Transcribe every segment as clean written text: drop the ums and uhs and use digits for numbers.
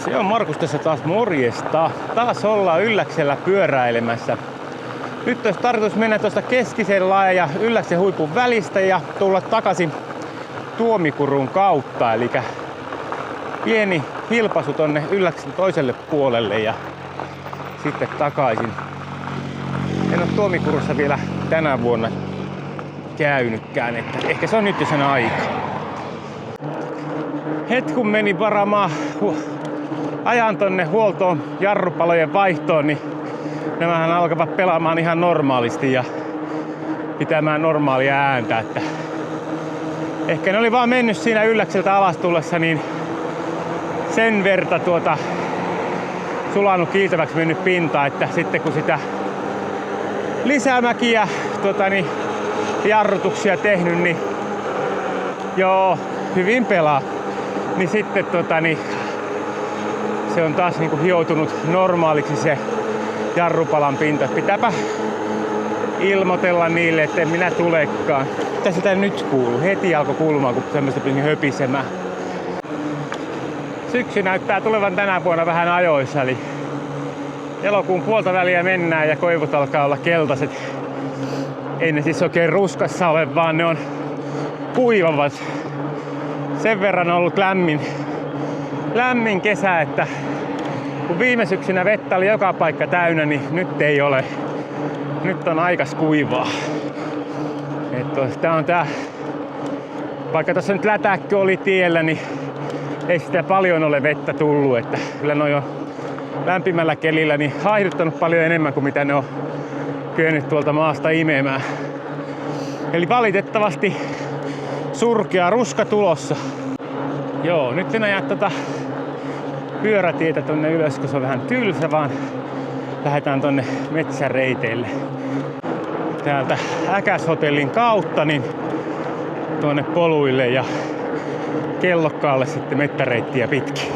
Se on Markus tässä taas, morjesta. Taas ollaan Ylläksellä pyöräilemässä. Nyt olisi tarkoitus mennä tuosta Keskisellä ja Ylläksen huipun välistä ja tulla takaisin Tuomikurun kautta. Eli pieni hilpaisu tonne Ylläksen toiselle puolelle ja sitten takaisin. En ole Tuomikurussa vielä tänä vuonna käynytkään, että ehkä se on nyt jo sen aika. Kun meni varaamaan ajan tonne huoltoon jarrupalojen vaihtoon, niin nämähän alkavat pelaamaan ihan normaalisti ja pitämään normaalia ääntä. Että ehkä ne oli vaan mennyt siinä Ylläkseltä alas tullessa niin sen verta sulanut kiiltäväksi mennyt pinta, että sitten kun sitä lisämäkiä jarrutuksia tehnyt, niin joo, hyvin pelaa. Niin sitten se on taas niinku hioutunut normaaliksi se jarrupalan pinta. Pitääpä ilmoitella niille, että en minä tulekaan. Mitä sitä nyt kuuluu? Heti alkoi kuulumaan, kun semmoista piti höpisemään. Syksy näyttää tulevan tänä vuonna vähän ajoissa, eli elokuun puolta väliä mennään ja koivut alkaa olla keltaiset. Ei ne siis oikein ruskassa ole, vaan ne on kuivavat. Sen verran on ollut lämmin kesä, että kun viime syksynä vettä oli joka paikka täynnä, niin nyt ei ole. Nyt on aikas kuivaa. Vaikka tässä nyt lätäkkö oli tiellä, niin ei sitä paljon ole vettä tullut. Että kyllä ne on jo lämpimällä kelillä niin haihduttanut paljon enemmän kuin mitä ne on kyennyt tuolta maasta imemään. Eli valitettavasti surkea ruska tulossa. Joo, nyt en aja pyörätietä tonne ylös, kun se on vähän tylsä, vaan lähdetään tonne metsäreiteille. Täältä Äkäshotellin kautta niin tuonne poluille ja Kellokkaalle sitten mettäreittiä pitkin.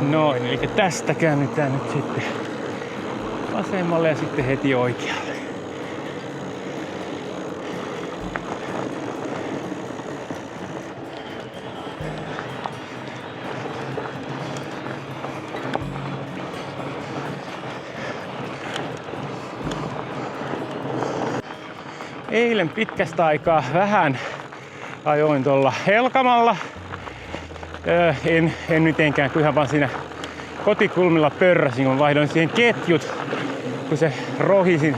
Noin, eli tästä käännetään nyt sitten vasemmalle ja sitten heti oikealle. Eilen pitkästä aikaa vähän ajoin tuolla Helkamalla. En mitenkään, kun ihan vaan siinä kotikulmilla pörräsin, kun vaihdoin siihen ketjut, kun se rohisin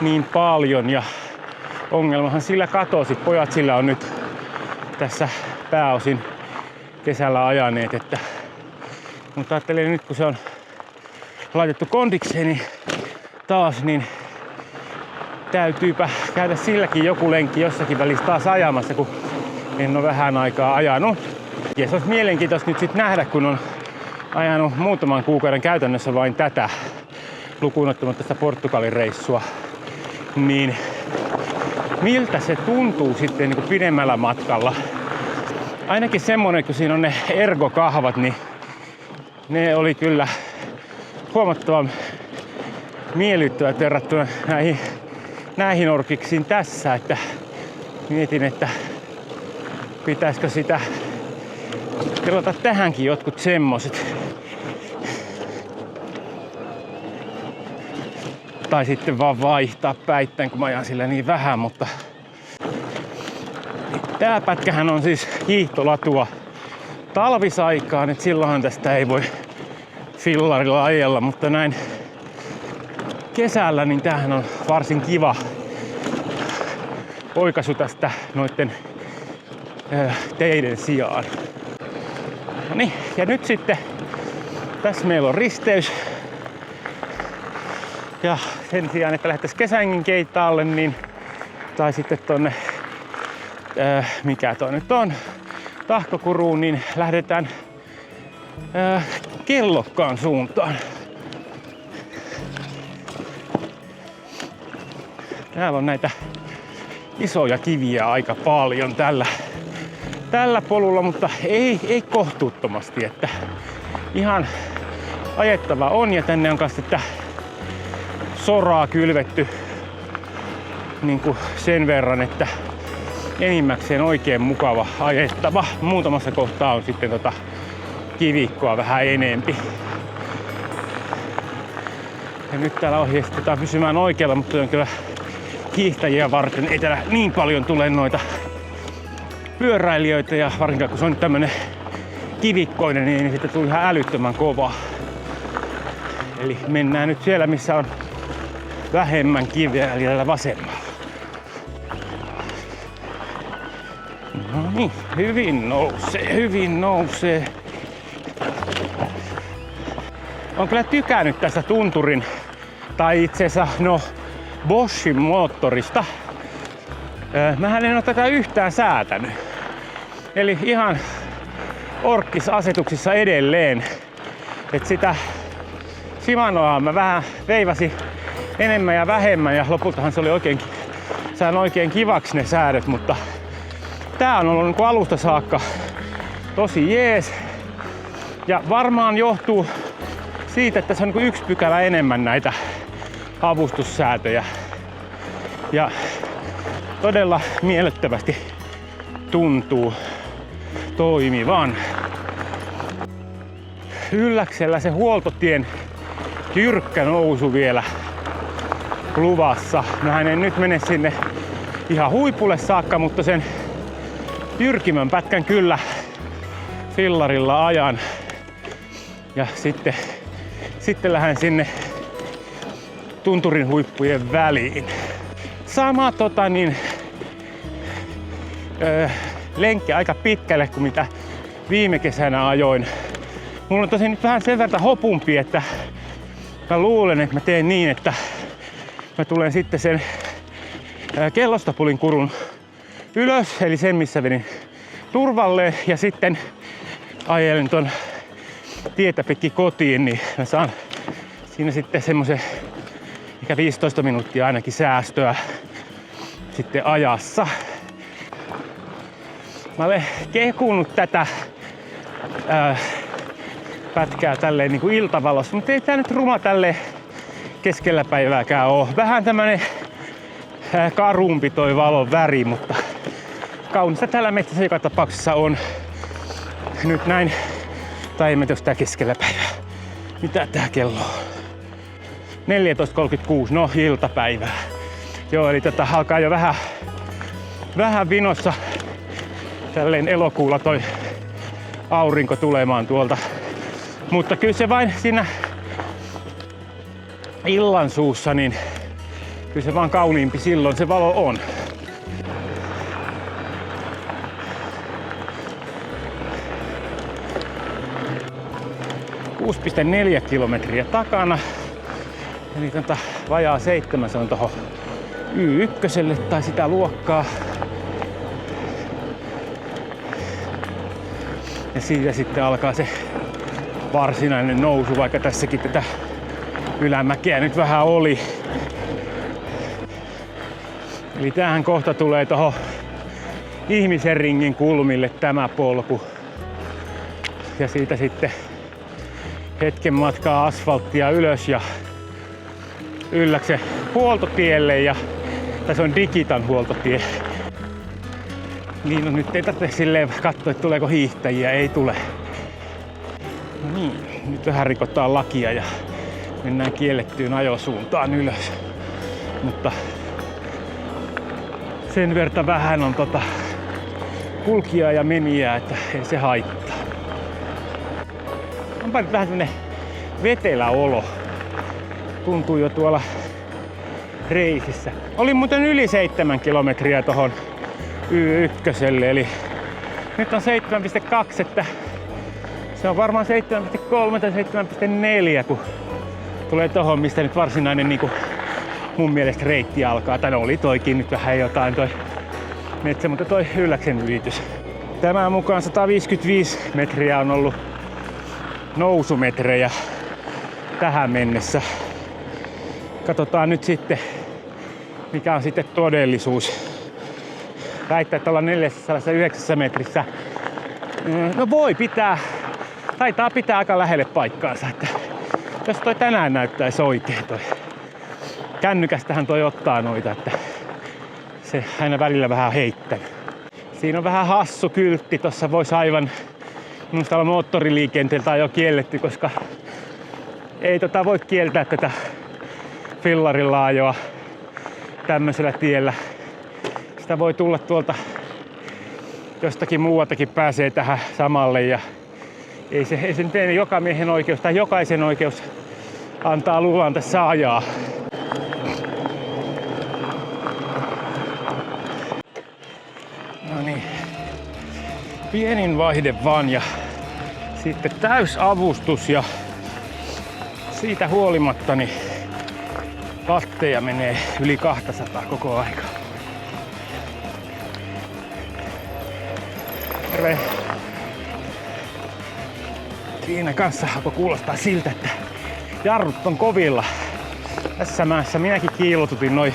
niin paljon. Ja ongelmahan sillä katosi. Pojat sillä on nyt tässä pääosin kesällä ajaneet. Mutta ajattelin nyt, kun se on laitettu kondikseen niin taas, niin täytyypä käydä silläkin joku lenkki jossakin välissä taas ajamassa, kun en ole vähän aikaa ajanut. Ja se olisi mielenkiintoista nyt sit nähdä, kun on ajanut muutaman kuukauden käytännössä vain tätä, lukuun ottamatta tästä Portugalin reissua, niin miltä se tuntuu sitten niin kuin pidemmällä matkalla. Ainakin semmonen, kun siinä on ne ergokahvat, niin ne oli kyllä huomattavan miellyttävät verrattuna näihin orkiksiin tässä, että mietin, että pitäisikö sitä tilata tähänkin jotkut semmoset. Tai sitten vaan vaihtaa päittäin, kun mä ajan sillä niin vähän, mutta tää pätkähän on siis hiihtolatua talvisaikaan, että silloinhan tästä ei voi fillarilla ajella, mutta näin kesällä niin tämähän on varsin kiva oikaisu tästä noitten teiden sijaan. No niin, ja nyt sitten tässä meillä on risteys. Ja sen sijaan, että lähdettäisiin Kesängin keittaalle, niin tai sitten tonne, mikä toi nyt on, Tahkokuruun, niin lähdetään Kellokkaan suuntaan. Täällä on näitä isoja kiviä aika paljon tällä polulla, mutta ei kohtuuttomasti, että ihan ajettava on. Ja tänne on kanssa tätä soraa kylvetty niin kuin sen verran, että enimmäkseen oikein mukava ajettava. Muutamassa kohtaa on sitten kivikkoa vähän enempi. Ja nyt täällä ohjeistetaan pysymään oikealla, mutta on kyllä hiihtäjiä varten. Ei täällä niin paljon tule noita pyöräilijöitä ja varsinkaan kun se on tämmönen kivikkoinen, niin sitten tuli ihan älyttömän kovaa. Eli mennään nyt siellä, missä on vähemmän kiveä, eli täällä vasemmalla. No niin, hyvin nousee. Olen kyllä tykännyt tästä tunturin, tai itse asiassa Boschin moottorista. Mähän en ole tätä yhtään säätänyt. Eli ihan orkkisasetuksissa edelleen. Et sitä Shimanoa mä vähän veivasin enemmän ja vähemmän ja lopultahan se oli sain oikein kivaksi ne säädöt, mutta tää on ollut niin alusta saakka tosi jees. Ja varmaan johtuu siitä, että se on niin 1 pykälä enemmän näitä avustussäätöjä. Ja todella miellyttävästi tuntuu toimivan. Ylläksellä se huoltotien jyrkkä nousu vielä luvassa. Mähän en nyt mene sinne ihan huipulle saakka, mutta sen jyrkimän pätkän kyllä fillarilla ajan. Ja sitten lähden sinne tunturin huippujen väliin. Sama lenkki aika pitkälle kuin mitä viime kesänä ajoin. Mulla on tosin nyt vähän sen verran hopumpi, että mä luulen, että mä teen niin, että mä tulen sitten sen kellostapulin kurun ylös, eli sen missä vedin turvalle, ja sitten ajelen ton tietä pitkin kotiin, niin mä saan siinä sitten semmoisen ehkä 15 minuuttia ainakin säästöä sitten ajassa. Mä olen kekunut tätä pätkää tälleen niin kuin iltavalossa, mutta ei tää nyt ruma tälleen keskellä päivääkään oo. Vähän tämmönen karumpi toi valon väri, mutta kaunista täällä metsässä joka tapauksessa on nyt näin. Tai en mä tiedä, tää keskellä päivää. Mitä tää kello on? 14.36, no iltapäivää. Joo, eli alkaa jo vähän vinossa tälleen elokuulla toi aurinko tulemaan tuolta. Mutta kyllä se vain siinä illan suussa, niin kyllä se vaan kauniimpi silloin se valo on. ,4 kilometriä takana. Eli vajaa 7 se on tohon Y1 tai sitä luokkaa. Ja siitä sitten alkaa se varsinainen nousu, vaikka tässäkin tätä ylämäkeä nyt vähän oli. Eli tämähän kohta tulee tohon ihmisen ringin kulmille tämä polku. Ja siitä sitten hetken matkaa asfalttia ylös ja Ylläksen huoltotielle, ja tässä on Digitan huoltotie. Niin no, nyt ei tarvitse silleen katsoa, että tuleeko hiihtäjiä, ei tule. No niin, nyt vähän rikotaan lakia ja mennään kiellettyyn ajosuuntaan ylös. Mutta sen verran vähän on kulkijaa ja menijää, että ei se haittaa. Onpa nyt vähän semmonen vetelä olo. Tuntuu jo tuolla reisissä. Oli muuten yli 7 kilometriä tohon Y1, eli nyt on 7,2, että se on varmaan 7,3 tai 7,4, kun tulee tohon, mistä nyt varsinainen niinku mun mielestä reitti alkaa. Tai oli toikin nyt vähän jotain toi metsä, mutta toi Ylläksen ylitys. Tämän mukaan 155 metriä on ollut nousumetrejä tähän mennessä. Katsotaan nyt sitten, mikä on sitten todellisuus. Väittää, että ollaan 409 metrissä. No voi pitää, taitaa pitää aika lähelle paikkaansa. Että jos toi tänään näyttäisi oikein toi. Kännykästähän toi ottaa noita, että se aina välillä vähän heittää. Siinä on vähän hassu kyltti, tossa voisi aivan Minusta moottoriliikenteeltä on jo kielletty, koska ei voi kieltää tätä fillarilla ajoa tämmöisellä tiellä. Sitä voi tulla tuolta jostakin muualtakin pääsee tähän samalle ja ei se nyt joka miehen oikeus tai jokaisen oikeus antaa luvan tässä ajaa. No niin. Pienin vaihde vaan ja sitten täysavustus ja siitä huolimatta niin watteja menee yli 200 koko aika. Terve. Siinä kanssa alkoi kuulostaa siltä, että jarrut on kovilla. Tässä mäessä minäkin kiilotutin noi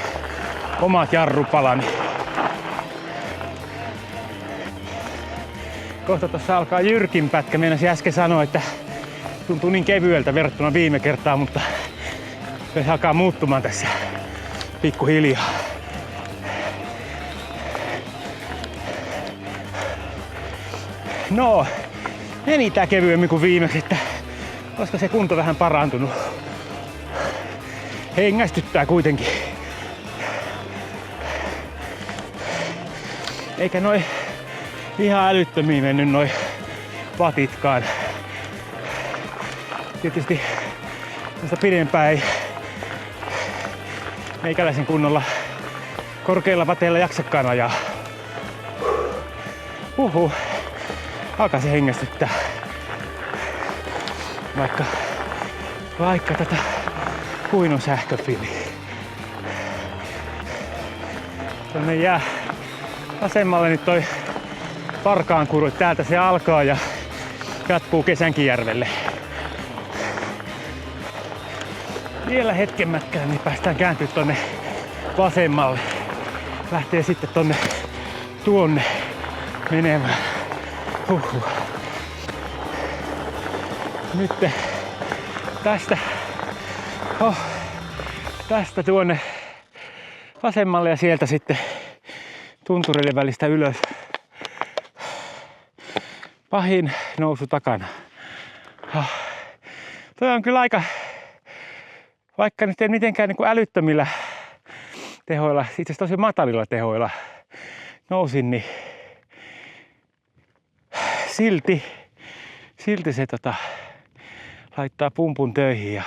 omat jarrupalani. Kohta tuossa alkaa jyrkin pätkä. Meinasin äsken sanoa, että tuntuu niin kevyeltä verrattuna viime kertaan, mutta se alkaa muuttumaan tässä pikkuhiljaa. No, meni tää kevyemmin kuin viimeksi, että koska se kunto vähän parantunut. Hengästyttää kuitenkin. Eikä noi ihan älyttömiin mennyt noi watitkaan. Tietysti tästä pidempään ei meikäläisen kunnolla korkeilla wateilla jaksakaan ajaa. Alkaa se hengästyttää. Vaikka tätä huinon sähköpiliä. Tonne jää vasemmalle nyt toi Parkaankuru. Täältä se alkaa ja jatkuu Kesänkijärvelle. Vielä hetken mätkää, niin päästään kääntyä tonne vasemmalle. Lähtee sitten tuonne menemään. Nyt tästä tuonne vasemmalle ja sieltä sitten tuntureiden välistä ylös. Pahin nousu takana. Toi on kyllä aika, vaikka nyt ei mitenkään niin kuin älyttömillä tehoilla, itse asiassa tosi matalilla tehoilla nousin, niin silti se laittaa pumpun töihin ja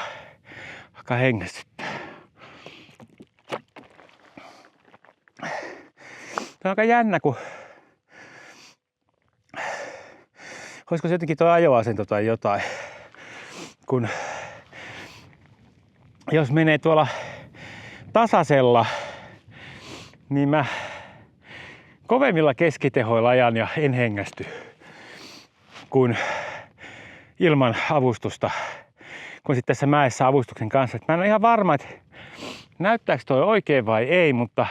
alkaa hengästyttää. Tämä on aika jännä, kun olisiko se jotenkin tuo ajoasento tai jotain, kun jos menee tuolla tasaisella, niin mä kovemmilla keskitehoilla ajan ja en hengästy kuin ilman avustusta, kun sitten tässä mäessä avustuksen kanssa. Et mä en ole ihan varma, että näyttääkö toi oikein vai ei, mutta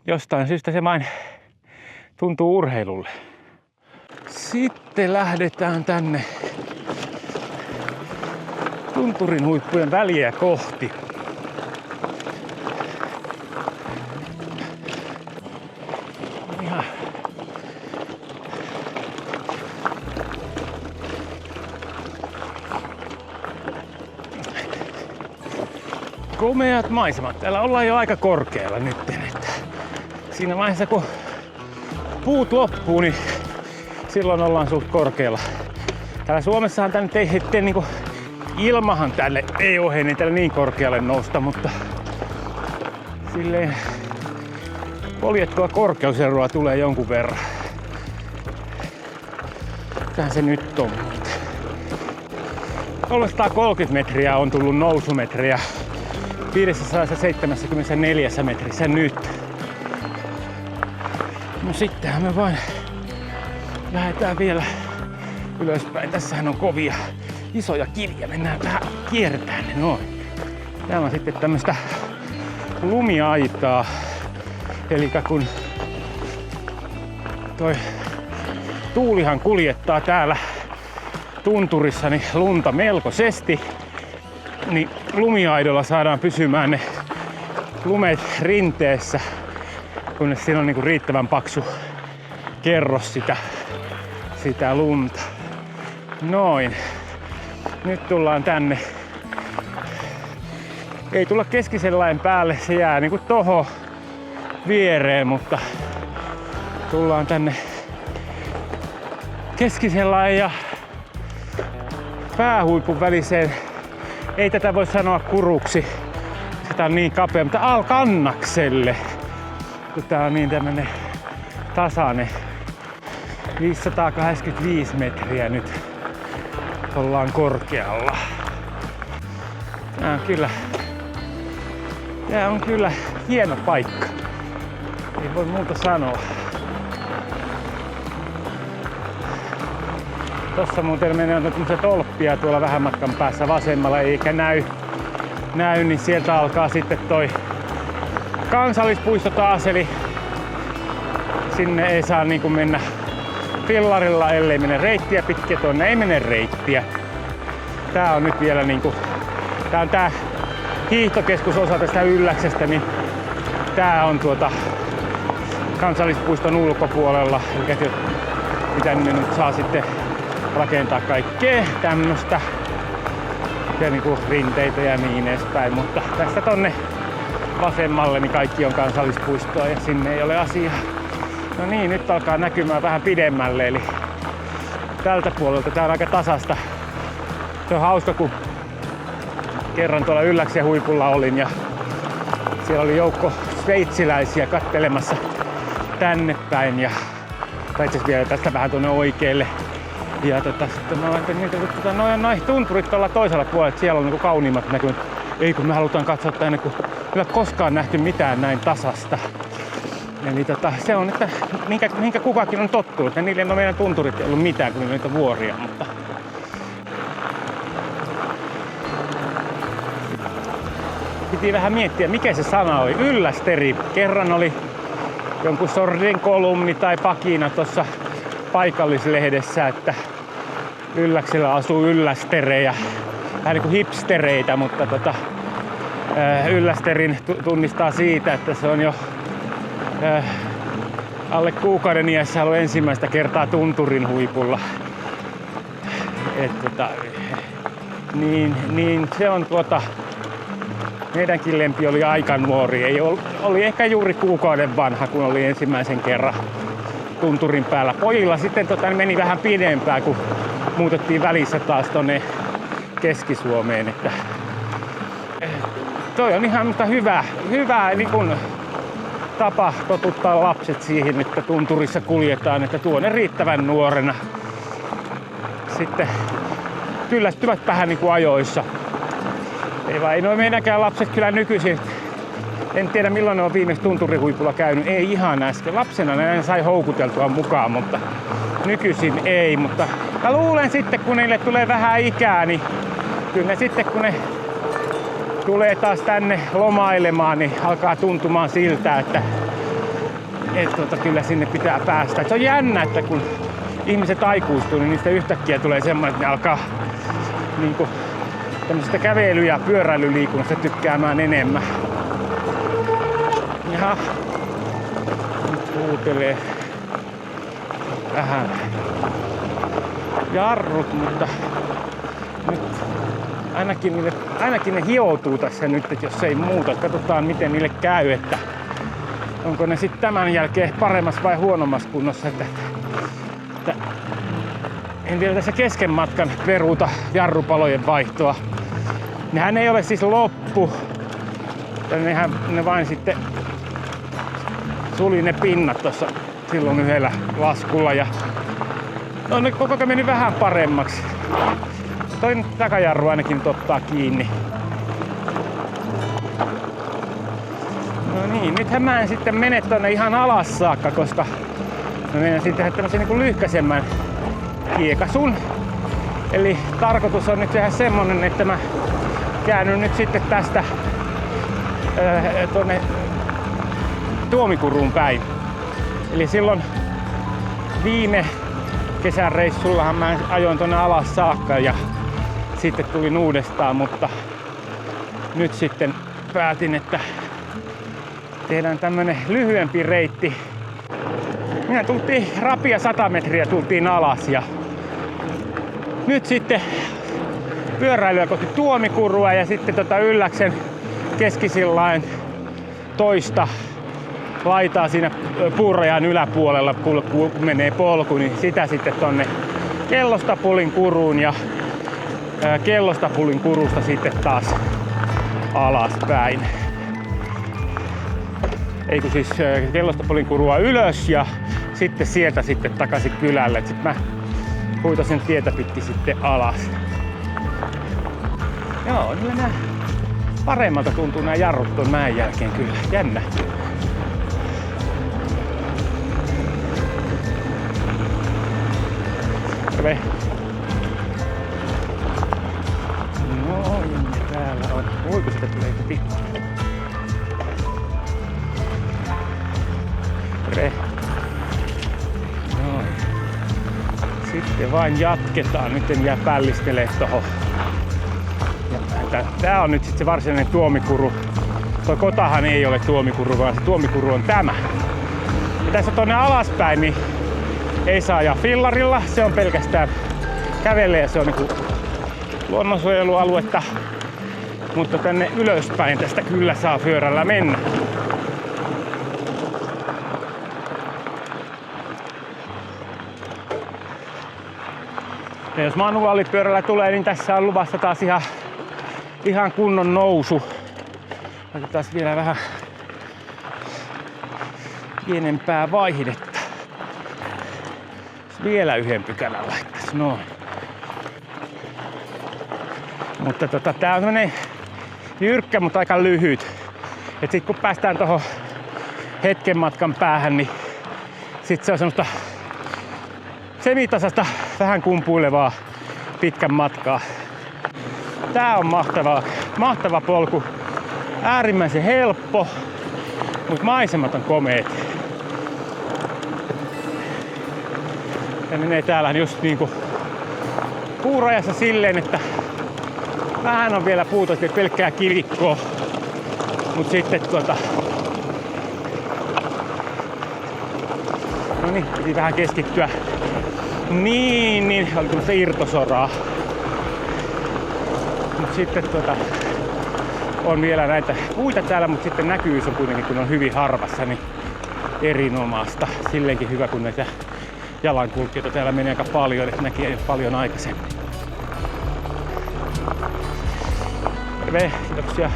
jostain syystä se vain tuntuu urheilulle. Sitten lähdetään tänne tunturin huippujen väliä kohti. Ihan komeat maisemat. Täällä ollaan jo aika korkealla nyt. Että siinä vaiheessa kun puut loppuu, niin silloin ollaan suht korkealla. Täällä Suomessahan tänne ei niinku ilmahan tälle ei ohe, niin tälle niin korkealle nousta, mutta silleen poljettua korkeuseroa tulee jonkun verran. Mitähän se nyt on? 330 metriä on tullut nousumetriä 574 metrissä nyt. No sittenhän me vain lähdetään vielä ylöspäin. Tässähän on kovia isoja kiviä. Mennään vähän kierretään ne noin. Täällä on sitten tämmöstä lumiaitaa. Eli kun toi tuulihan kuljettaa täällä tunturissa niin lunta melkoisesti, niin lumiaidolla saadaan pysymään ne lumet rinteessä, kunnes siinä on niinku riittävän paksu kerros sitä lunta. Noin. Nyt tullaan tänne. Ei tulla Keskisenlain päälle, se jää niinku tohon viereen, mutta tullaan tänne Keskisenlain ja päähuipun väliseen. Ei tätä voi sanoa kuruksi. Sitä on niin kapea, mutta Alkannakselle. Kun tää on niin tämmönen tasainen. 585 metriä nyt ollaan korkealla. Tää on kyllä hieno paikka. Ei voi muuta sanoa. Tossa muuten menee tämmöisiä tolppia tuolla vähän matkan päässä vasemmalla, eikä näy, niin sieltä alkaa sitten toi kansallispuisto taas, eli sinne ei saa niinku mennä fillarilla, ellei mene reittiä pitkin, tuonne ei mene reittiä. Tää on nyt vielä niinku, tää on tää hiihtokeskusosa tästä Ylläksestä, niin tää on kansallispuiston ulkopuolella, eli mitä ne nyt saa sitten rakentaa kaikkea tämmöstä ja niinku rinteitä ja niin edespäin, mutta tästä tonne vasemmalle niin kaikki on kansallispuistoa ja sinne ei ole asiaa. No niin, nyt alkaa näkymään vähän pidemmälle, eli tältä puolelta tää on aika tasasta. Se on hauska, kun kerran tuolla Ylläksen huipulla olin ja siellä oli joukko sveitsiläisiä kattelemassa tänne päin ja tai itse vielä tästä vähän tuonne oikealle. Ja sitten mä laitan niitä, noi tunturit tuolla toisella puolella, että siellä on niinku kauniimmat näkymät. Ei kun me halutaan katsoa tänne, kun ei ole koskaan nähty mitään näin tasasta. Eli se on, että minkä kukakin on tottunut. Ja niille meidän tunturit ei ollut mitään, kun niillä on niitä vuoria. Mutta piti vähän miettiä, mikä se sana oli. Yllästeri. Kerran oli jonkun sortin kolumni tai pakina tuossa paikallislehdessä, että Ylläksellä asuu yllästerejä. Vähän niin kuin hipstereitä, mutta Yllästerin tunnistaa siitä, että se on jo alle kuukauden iässä ollut ensimmäistä kertaa tunturin huipulla. Niin se on meidänkin lempi oli aika nuori. Oli ehkä juuri kuukauden vanha, kun oli ensimmäisen kerran tunturin päällä. Pojilla sitten meni vähän pidempään, kun muutettiin välissä taas tonne Keski-Suomeen. Että toi on ihan hyvä niin kun tapa totuttaa lapset siihen, että tunturissa kuljetaan, että tuonne riittävän nuorena sitten kyllästyvät vähän niin kuin ajoissa. Ei noin meidänkään lapset kyllä nykyisin. En tiedä milloin ne on viimeksi tunturihuipulla käynyt. Ei ihan äsken. Lapsena ne sai houkuteltua mukaan, mutta nykyisin ei. Mutta mä luulen sitten, kun niille tulee vähän ikää, niin kyllä ne sitten kun ne tulee taas tänne lomailemaan, niin alkaa tuntumaan siltä, että kyllä sinne pitää päästä. Et se on jännä, että kun ihmiset aikuistuu, niin niistä yhtäkkiä tulee semmoinen, että ne alkaa niinku tämmöisestä kävely- ja pyöräilyliikunnasta tykkäämään enemmän. Jaha, nyt huutelee vähän jarrut, mutta nyt ainakin ne hioutuu tässä nyt, että jos ei muuta. Katsotaan miten niille käy, että onko ne sitten tämän jälkeen paremmassa vai huonommassa kunnossa. Että en vielä tässä kesken matkan peruuta jarrupalojen vaihtoa. Nehän ei ole siis loppu. Ne vain sitten suli ne pinnat tuossa silloin yhdellä laskulla ja on ne koko ajan meni vähän paremmaksi. Toi takajarru ainakin nyt ottaa kiinni. No niin, nythän mä en sitten mene tonne ihan alas saakka, koska mä menen sitten tehdä tämmösen niinku lyhkäisemmän kiekasun. Eli tarkoitus on nyt tehdä semmonen, että mä käännyn nyt sitten tästä tuonne Tuomikuruun päin. Eli silloin viime kesän reissullahan mä ajoin tonne alas saakka ja sitten tulin uudestaan, mutta nyt sitten päätin, että tehdään tämmönen lyhyempi reitti. Minä tultiin rapia 100 metriä tultiin alas ja nyt sitten pyöräilyä kohti Tuomikurua ja sitten Ylläksen Keskisillain toista laitaa siinä puurajan yläpuolella, kun menee polku, niin sitä sitten tonne Kellostapulin kuruun ja Kellostapulin kurusta sitten taas alaspäin. Eikö siis Kellostapulin kurua ylös ja sitten sieltä sitten takaisin kylälle. Sitten mä huitasin tietä pitkin sitten alas. Joo, kyllä nää paremmalta tuntuu nää jarrut ton mäen jälkeen kyllä. Jännä. Terve. No, täällä on. Voiko sitä tulee pikku? Terve. Noin. Sitten vain jatketaan. Nyt en jää pällistelee tohon. Tää on nyt sitten se varsinainen Tuomikuru. Toi kotahan ei ole Tuomikuru, vaan se Tuomikuru on tämä. Ja tässä tonne alaspäin niin ei saa ajaa fillarilla. Se on pelkästään kävelle ja se on niinku luonnonsuojelualuetta. Mutta tänne ylöspäin tästä kyllä saa pyörällä mennä. Ja jos manuaalipyörällä tulee, niin tässä on luvassa taas ihan kunnon nousu. Otetaan vielä vähän pienempää vaihdetta. Vielä yhden pykälän laittaisi. Noin. Mutta tää on semmonen jyrkkä, mutta aika lyhyt. Et sit kun päästään tohon hetken matkan päähän, niin sit se on semmoista semitasasta, vähän kumpuilevaa pitkän matkaa. Tää on mahtava polku. Äärimmäisen helppo, mutta maisemat on komeet. Ja menee täällä just niinku puurajassa silleen, että vähän on vielä puuta, pelkkää kivikkoa. Mut sitten no niin, piti vähän keskittyä. Niin, oli tämmöstä irtosoraa. Mut sitten on vielä näitä puita täällä, mutta sitten näkyvyys on kuitenkin, kun on hyvin harvassa, niin erinomaista. Silleenkin hyvä, kun näitä jalankulkijoita täällä menee aika paljon, että näkee jo paljon aikaisemmin. Terve, kiitoksia.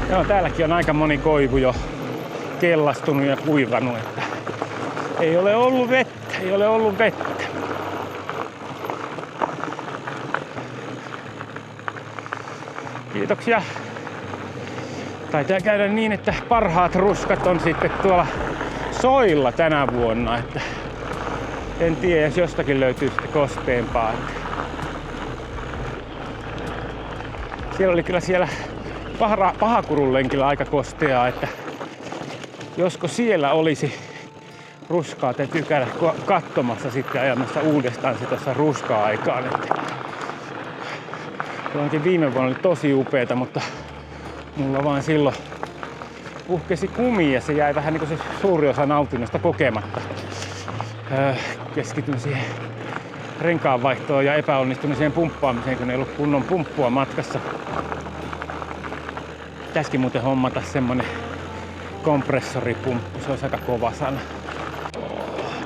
Joo, täälläkin on aika moni koivu jo kellastunut ja kuivanut, että ei ole ollut vettä. Kiitoksia. Taitaa käydä niin, että parhaat ruskat on sitten tuolla soilla tänä vuonna, että en tiedä, jos jostakin löytyy sitten kosteempaa. Siellä oli kyllä siellä Pahakurun lenkillä aika kosteaa, että josko siellä olisi ruskaa, täytyy käydä katsomassa sitten ajamassa uudestaan se tuossa ruska-aikaan. Että viime vuonna oli tosi upeeta, mutta mulla vaan silloin puhkesi kumi ja se jäi vähän niin kuin se suuri osa nautinnosta kokematta. Keskityin siihen renkaanvaihtoon ja epäonnistumiseen pumppaamiseen, kun ei ollut kunnon pumppua matkassa. Pitäisikin muuten hommata semmonen kompressoripumppu, se olisi aika kova sana.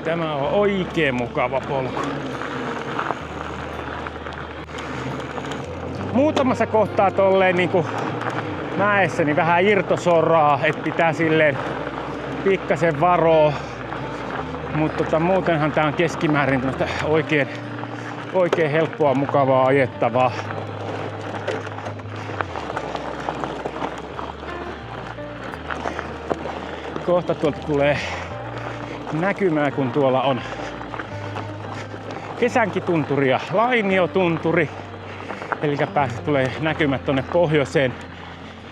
Tämä on oikein mukava polku. Muutamassa kohtaa tolleen niinku mäessä niin vähän irtosoraa, että pitää silleen pikkasen varoa. Mutta muutenhan tää on keskimäärin oikein helppoa, mukavaa, ajettavaa. Kohta tuolta tulee näkymää, kun tuolla on Kesänki-tunturi ja Lainio-tunturi. Eli tulee näkymät tonne pohjoiseen.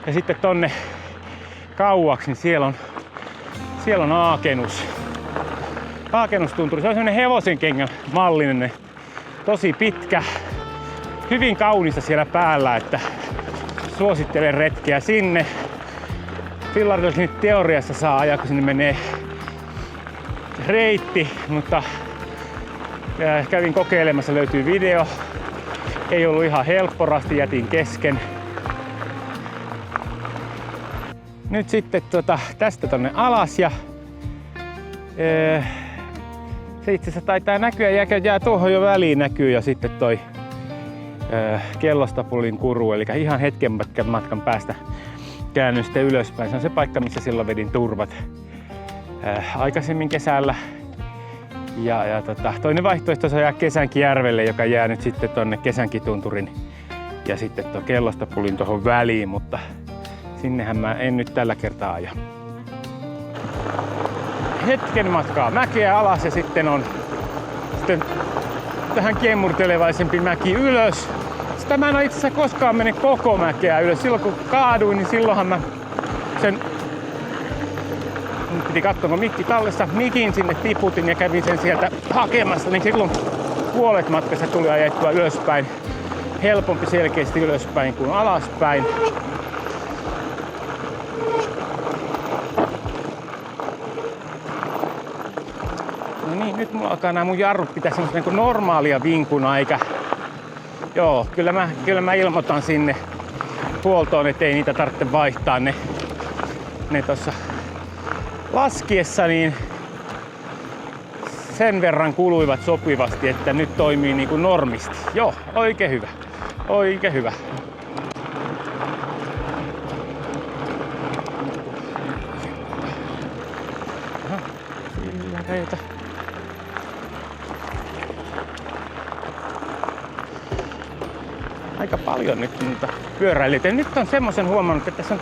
Ja sitten tonne kauaksi, niin siellä on Aakenus. Aakenustunturi. Se on semmonen hevosen kengän mallinen. Tosi pitkä. Hyvin kaunista siellä päällä, että suosittelen retkeä sinne. Fillarilta nyt teoriassa saa ajaa, kun sinne menee reitti, mutta kävin kokeilemassa, löytyy video. Ei ollut ihan helppo, rasti jätin kesken. Nyt sitten tästä tonne alas ja se itse asiassa taitaa näkyä, jää tuohon jo väliin näkyy ja sitten toi Kellostapulin kuru, eli ihan hetken matkan päästä käännyn sitten ylöspäin. Se on se paikka, missä silloin vedin turvat aikaisemmin kesällä. Ja toinen vaihtoehto on ajaa Kesänkijärvelle, joka jää nyt sitten tonne Kesänkitunturin ja sitten tuon Kellostapulin tuohon väliin, mutta sinnehän mä en nyt tällä kertaa aja. Hetken matkaa mäkeä alas ja sitten on tähän kiemurtelevaisempi mäki ylös. Sitä mä en ole itse asiassa koskaan mene koko mäkeä ylös. Silloin kun kaaduin, niin silloinhan mä sen piti katsoa, kun mikki tallessa, mikin sinne tiputin ja kävin sen sieltä hakemassa, niin silloin puolet matkassa tuli ajettua ylöspäin. Helpompi selkeästi ylöspäin kuin alaspäin. No niin, nyt mulla alkaa nämä mun jarrut pitää semmoista niin kuin normaalia vinkuna, eikä... Joo, kyllä mä ilmoitan sinne huoltoon, ettei niitä tarvitse vaihtaa. Ne tossa laskiessa niin sen verran kuluivat sopivasti, että nyt toimii niin kuin normisti. Joo, oikein hyvä. Oikein hyvä. Aha, sillä reitä. Aika paljon nyt pyöräilijöitä. Nyt on semmoisen huomannut, että tässä on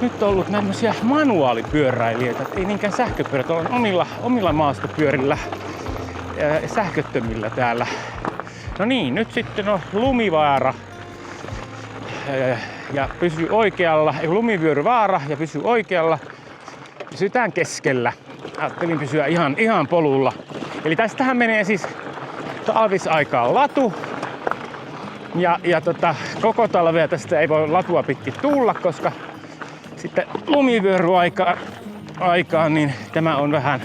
nyt on ollut tämmöisiä manuaalipyöräilijöitä, ei niinkään sähköpyörät, on omilla maastopyörillä ja sähköttömillä täällä. No niin, nyt sitten on lumivaara ja pysyy oikealla, lumivyöryvaara ja pysyy oikealla. Pysytään keskellä. Ajattelin pysyä ihan polulla. Eli tästähän menee siis talvisaikaan latu. Ja koko talvea tästä ei voi latua pitkin tulla, koska sitten lumivyöryaikaan niin tämä on vähän,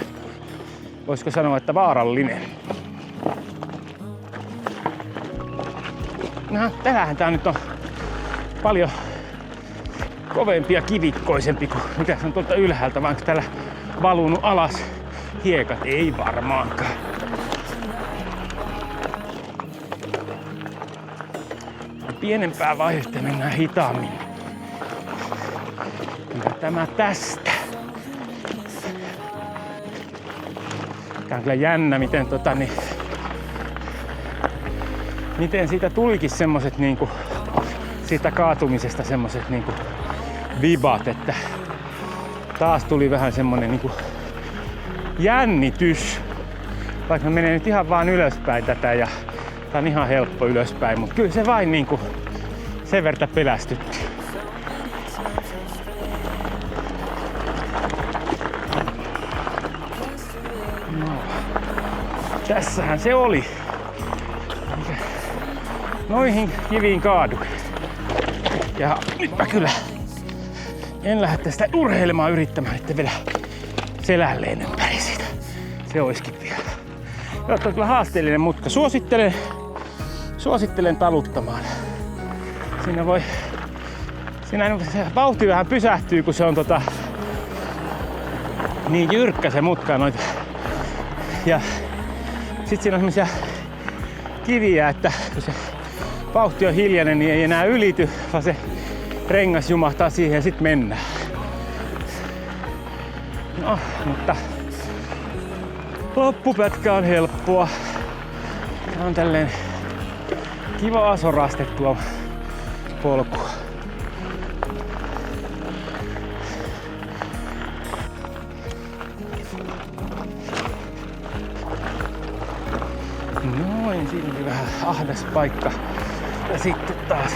voisiko sanoa, että vaarallinen. No, täällähän tää nyt on paljon kovempi ja kivikkoisempi kuin mitä se on tuolta ylhäältä, vaan onko täällä valunut alas hiekat? Ei varmaankaan. Pienempää vaihetta mennään hitaammin. Ja tämä tästä. Tää on kyllä jännä, miten siitä tulikin semmoset niinku siitä kaatumisesta semmoset niinku vibat, että taas tuli vähän semmonen niinku jännitys. Vaikka menee nyt ihan vaan ylöspäin tätä ja tää on ihan helppo ylöspäin, mutta kyllä se vain niinku sen verta pelästytti. No, tässähän se oli. Noihin kiviin kaadu. Ja nyt mä kyllä en lähde tästä urheilemaan yrittämään, että vielä selälleen ympäri siitä. Se olisikin vielä. Joo, on kyllä haasteellinen mutka. Suosittelen taluttamaan. Siinä se vauhti vähän pysähtyy, kun se on niin jyrkkä se mutka noita. Ja sit siinä on semmosia kiviä, että kun se vauhti on hiljainen, niin ei enää ylity, vaan se rengas jumahtaa siihen ja sit mennään. No, mutta loppupätkä on helppoa. Tää on tälleen kiva sorastettua polkua. Noin, siinä oli vähän ahdas paikka. Ja sitten taas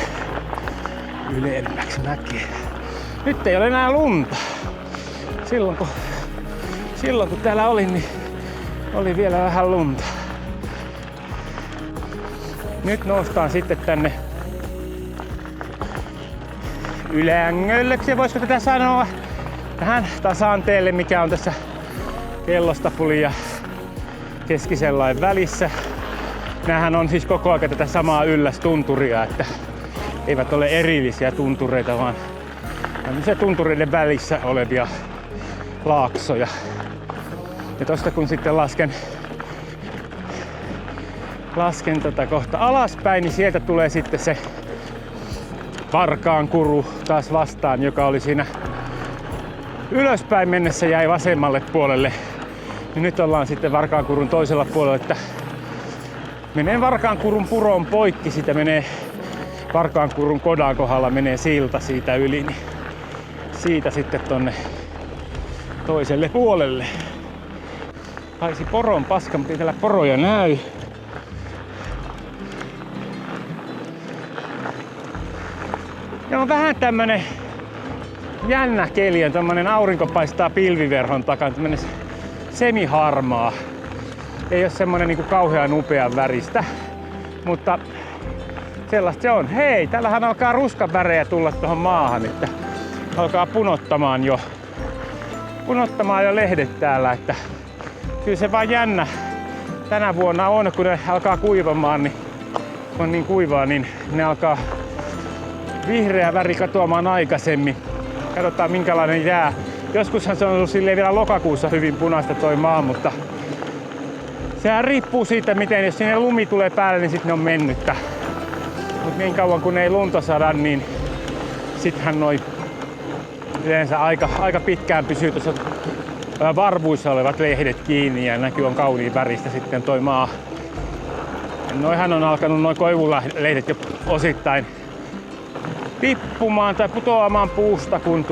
ylemmäksi mäkeä. Nyt ei ole enää lunta. Silloin kun täällä olin, niin oli vielä vähän lunta. Nyt noustaan sitten tänne Ylängöllöksi, voisiko tätä sanoa, tähän tasanteelle, mikä on tässä Kellostapulin ja Keskisenlain välissä. Nämähän on siis koko ajan tätä samaa yllästunturia, että eivät ole erillisiä tuntureita, vaan tämmöisiä tuntureiden välissä olevia laaksoja. Ja tosta kun sitten lasken kohta alaspäin, niin sieltä tulee sitten se Varkaankuru taas vastaan, joka oli siinä ylöspäin mennessä jäi vasemmalle puolelle. Ja nyt ollaan sitten Varkaankurun toisella puolella, että menee Varkaankurun puron poikki, siitä menee Varkaankurun kodan kohdalla menee silta siitä yli, niin siitä sitten tonne toiselle puolelle. Haisi poron paska, mutta ei täällä poroja näy. Ja on vähän tämmönen jännä keli, on tommonen aurinko paistaa pilviverhon takaa, tämmönen semiharmaa. Ei oo semmonen niinku kauhean upean väristä, mutta sellaista se on. Hei, täällähän alkaa ruskan värejä tulla tuohon maahan, että alkaa punottamaan jo lehdet täällä, että kyllä se vaan jännä tänä vuonna on, kun ne alkaa kuivamaan, niin kun on niin kuivaa, niin ne alkaa vihreä väri katoamaan aikaisemmin. Katsotaan minkälainen jää. Joskushan se on ollut silleen vielä lokakuussa hyvin punaista toi maa, mutta sehän riippuu siitä, miten jos sinne lumi tulee päälle, niin sitten ne on mennyttä. Mut niin kauan kun ei lunta saada, niin sittenhän noi yleensä aika pitkään pysyy tuossa varvuissa olevat lehdet kiinni ja näkyy on kauniin väristä sitten toi maa. Noihan on alkanut noi koivulehdet jo osittain tippumaan tai putoamaan puusta, kun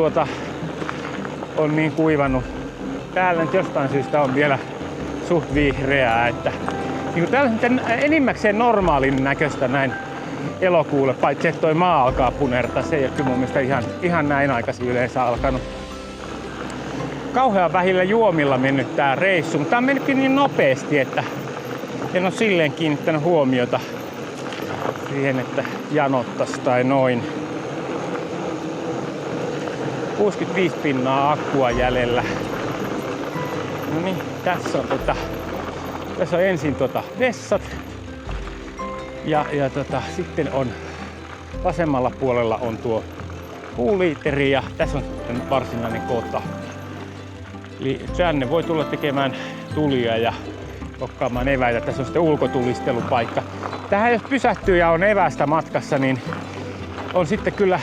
on niin kuivannut. Täällä nyt jostain syystä on vielä suht vihreää, että niin täällä on enimmäkseen normaalin näköistä näin elokuulle, paitsi että toi maa alkaa punertaa. Se ei ole kyllä mun mielestä ihan näin aikaisin yleensä alkanut. Kauhean vähillä juomilla mennyt tää reissu, mutta tää on mennytkin niin nopeasti, että en ole silleen kiinnittänyt huomiota siihen, että janottas tai noin. 65 pinnaa akkua jäljellä. No niin, tässä on ensin vessat ja sitten on vasemmalla puolella on tuo puuliiteri ja tässä on sitten varsinainen kota. Eli tänne voi tulla tekemään tulia ja kokkaamaan eväitä. Tässä on sitten ulkotulistelupaikka. Tähän jos pysähtyy ja on evästä matkassa, niin on sitten kyllä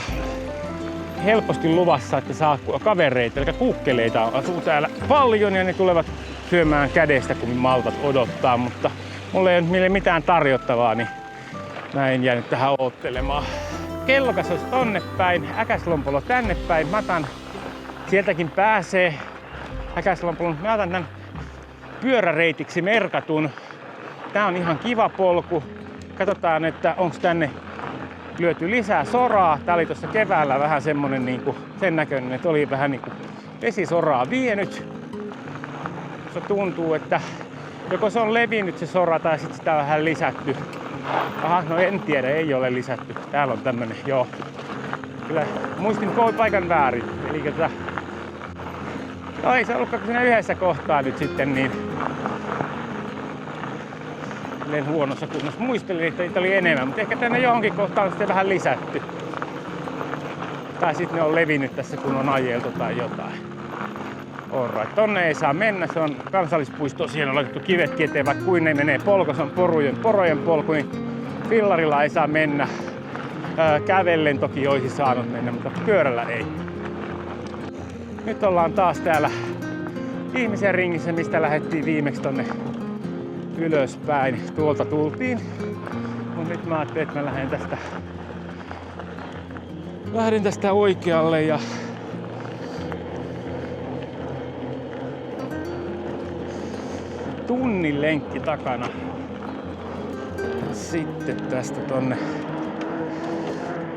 helposti luvassa, että saa kavereita, eli kuukkeleita asuu täällä paljon ja ne tulevat syömään kädestä, kun maltat odottaa, mutta mulla ei ole mitään tarjottavaa, niin mä en jäänyt tähän oottelemaan. Kellokas olisi tonne päin, Äkäslompolo tänne päin. Mä otan, sieltäkin pääsee Äkäslompolon. Mä otan tän pyöräreitiksi merkatun. Tää on ihan kiva polku. Katsotaan, että onko tänne lyöty lisää soraa. Tää oli tuossa keväällä vähän semmonen niinku sen näköinen, että oli vähän niinku vesisoraa vienyt. Se tuntuu, että joko se on levinnyt se sora tai sitten sitä on vähän lisätty. Aha, no en tiedä, ei ole lisätty. Täällä on tämmönen, joo. Kyllä muistin paikan väärin. Eli no ei se ollutkaan siinä yhdessä kohtaa nyt sitten niin huonossa kunnossa. Muistelin, että niitä oli enemmän, mutta ehkä tänne johonkin kohtaan on sitten vähän lisätty. Tai sitten ne on levinnyt tässä, kun on ajeltu tai jotain. Alright, tonne ei saa mennä, se on kansallispuisto, siellä on laitettu kivet eteen, vaikka kuin ne menee polku, se on porojen polku, niin fillarilla ei saa mennä. Kävellen toki olisi saanut mennä, mutta pyörällä ei. Nyt ollaan taas täällä ihmisen ringissä, mistä lähdettiin viimeksi tonne ylöspäin. Tuolta tultiin. Mut nyt mä ajattelin, että mä lähden tästä oikealle ja tunnin lenkki takana. Sitten tästä tonne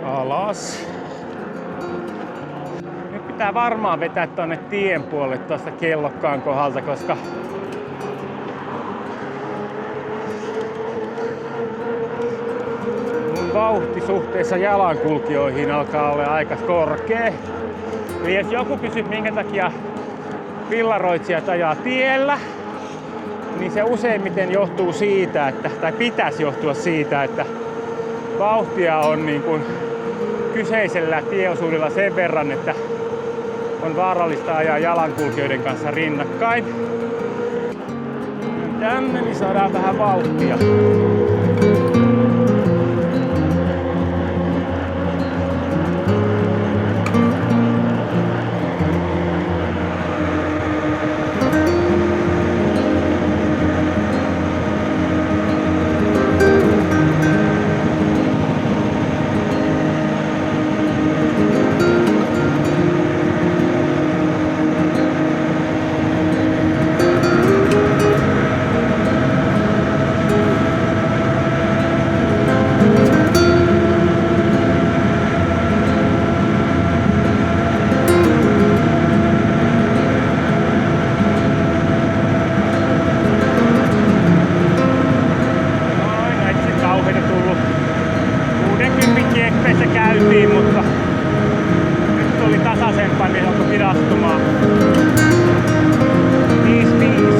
alas. Nyt pitää varmaan vetää tonne tien puolelle tuosta kellokkaan kohdalta, koska mun vauhti suhteessa jalankulkijoihin alkaa olla aika korkea. Eli jos joku kysyy, minkä takia villaroitsijat ajaa tiellä, niin se useimmiten johtuu siitä, tai pitäisi johtua siitä, että vauhtia on niin kuin kyseisellä tieosuudella sen verran, että on vaarallista ajaa jalankulkijoiden kanssa rinnakkain. Tänne niin saadaan vähän vauhtia. Mutta nyt tuli tasaisempaa, niin alkoi hidastumaan. 5-5.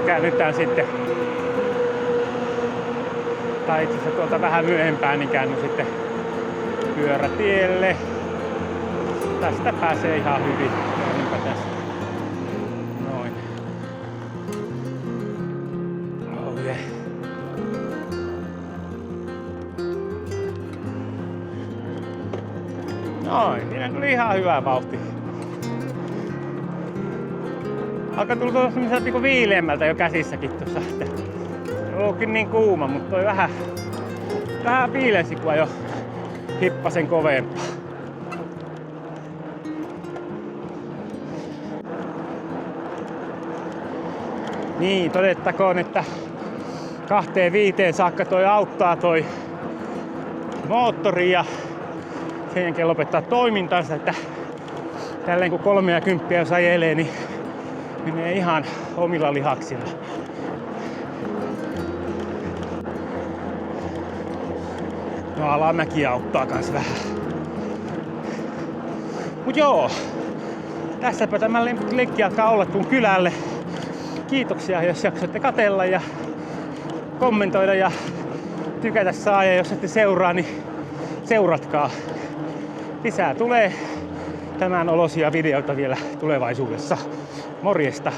Käännytään sitten, tai itse asiassa tuolta vähän myöhempään, niin käänny sitten pyörätielle. Tästä pääsee ihan hyvin. Käännynpä tästä. Noin. Oh yeah. Noin, siinä tuli ihan hyvä vauhti. Alkaa tulla niinku viileämmältä jo käsissäkin tuossa. On ollutkin niin kuuma, mutta toi vähän viilensi, kun jo hippasen kovempaa. Niin, todettakoon, että 2-5 saakka toi auttaa toi moottori ja sen jälkeen lopettaa toimintansa, että tälleen kun 30 jos ajelee, niin menee ihan omilla lihaksilla. No alamäki auttaa kans vähän. Mut joo, tässäpä tämä lenkki alkaa olla tuun kylälle. Kiitoksia jos jaksoitte katsella ja kommentoida ja tykätä saa, ja jos ette seuraa, niin seuratkaa. Lisää tulee tämän olosia videoita vielä tulevaisuudessa. Morjesta!